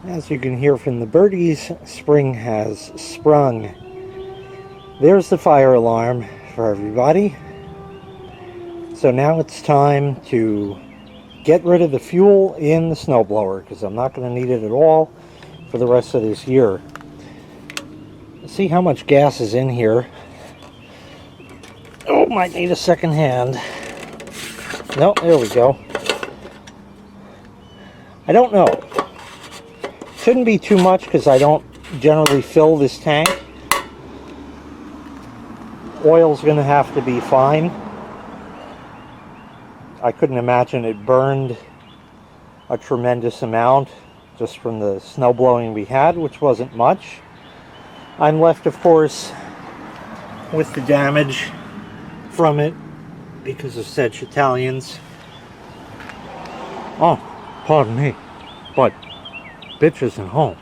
As you can hear from the birdies, spring has sprung. There's the fire alarm for everybody. So now it's time to get rid of the fuel in the snowblower because I'm not going to need it at all for the rest of this year. Let's see how much gas is in here. Oh, might need a second hand. No, there we go. I don't know. Shouldn't be too much because I don't generally fill this tank. Oil's going to have to be fine. I couldn't imagine it burned a tremendous amount just from the snow blowing we had, which wasn't much. I'm left, of course, with the damage from it because of said Italians. Oh, pardon me, but bitch isn't home.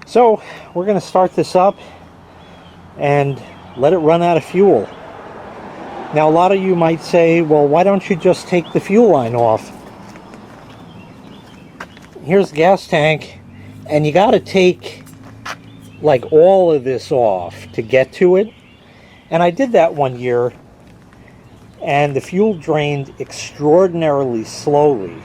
So we're going to start this up and let it run out of fuel. Now a lot of you might say, well, why don't you just take the fuel line off? Here's the gas tank, and you got to take like all of this off to get to it. And I did that one year, and the fuel drained extraordinarily slowly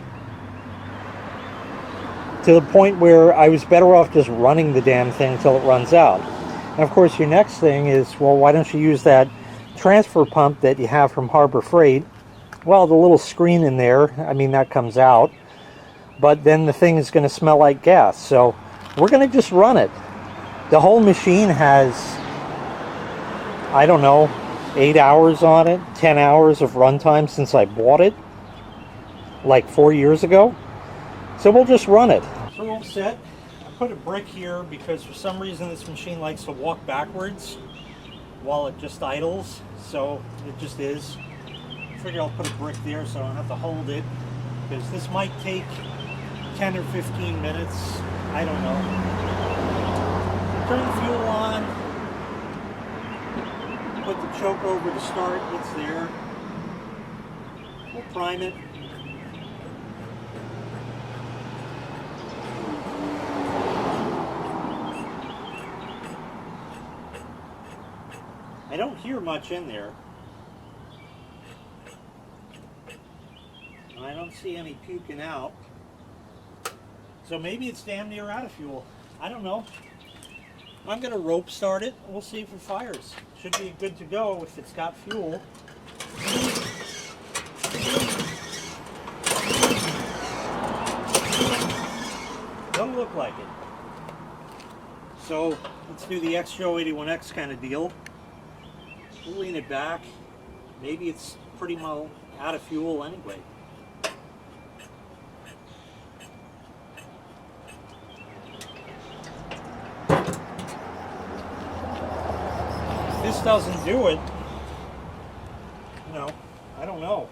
to the point where I was better off just running the damn thing till it runs out. And of course your next thing is, well, why don't you use that transfer pump that you have from Harbor Freight? Well, the little screen in there, I mean, that comes out, but then the thing is going to smell like gas. So we're going to just run it. The whole machine has, I don't know, 8 hours on it, 10 hours of runtime since I bought it like 4 years ago. So we'll just run it. So we're all set. I put a brick here because for some reason this machine likes to walk backwards while it just idles. So it just is. I figure I'll put a brick there so I don't have to hold it, because this might take 10 or 15 minutes. I don't know. Turn the fuel on. Put the choke over to start. It's there. We'll prime it. I don't hear much in there. I don't see any puking out. So maybe it's damn near out of fuel. I don't know. I'm going to rope start it. We'll see if it fires. Should be good to go if it's got fuel. Don't look like it. So let's do the XJO81X kind of deal. We'll lean it back. Maybe it's pretty well out of fuel anyway. If this doesn't do it, you know, I don't know.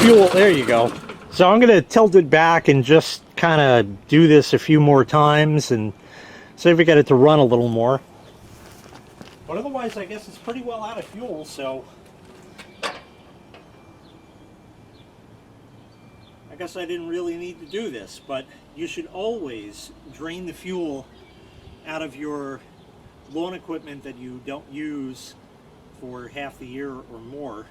Fuel, there you go. So I'm going to tilt it back and just kind of do this a few more times and see if we get it to run a little more. But otherwise, I guess it's pretty well out of fuel, so I guess I didn't really need to do this, but you should always drain the fuel out of your lawn equipment that you don't use for half the year or more.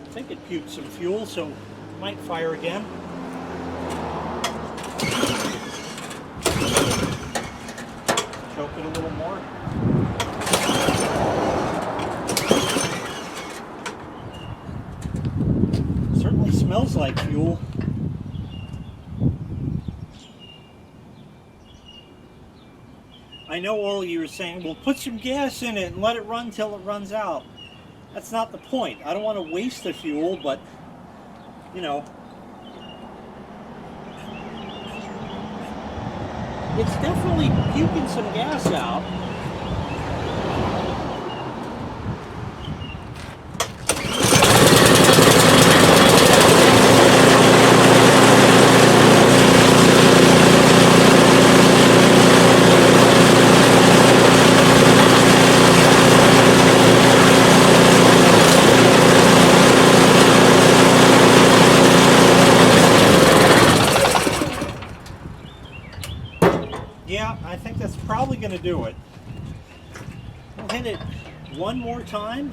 I think it puked some fuel, so it might fire again. Choke it a little more. Certainly smells like fuel. I know all of you are saying, well, put some gas in it and let it run till it runs out. That's not the point. I don't want to waste the fuel, but, you know, it's definitely puking some gas out. Yeah, I think that's probably going to do it. I'll hit it one more time,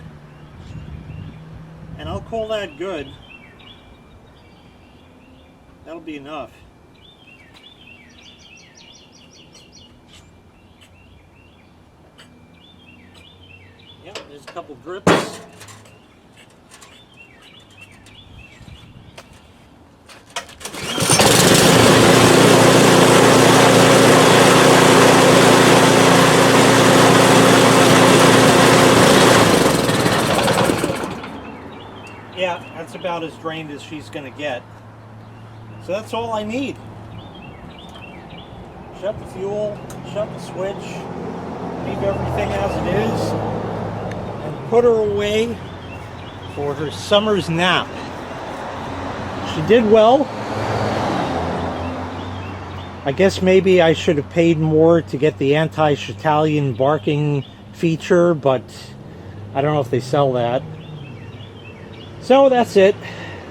and I'll call that good. That'll be enough. Yep, there's a couple drips. Yeah, that's about as drained as she's going to get. So that's all I need. Shut the fuel, shut the switch, leave everything as it is, and put her away for her summer's nap. She did well. I guess maybe I should have paid more to get the anti-chatalian barking feature, but I don't know if they sell that. So that's it.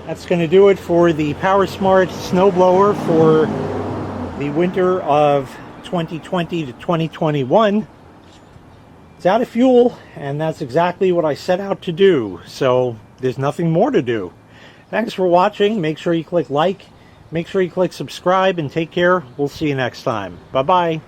That's going to do it for the PowerSmart snowblower for the winter of 2020 to 2021. It's out of fuel, and that's exactly what I set out to do. So there's nothing more to do. Thanks for watching. Make sure you click like, make sure you click subscribe, and take care. We'll see you next time. Bye-bye.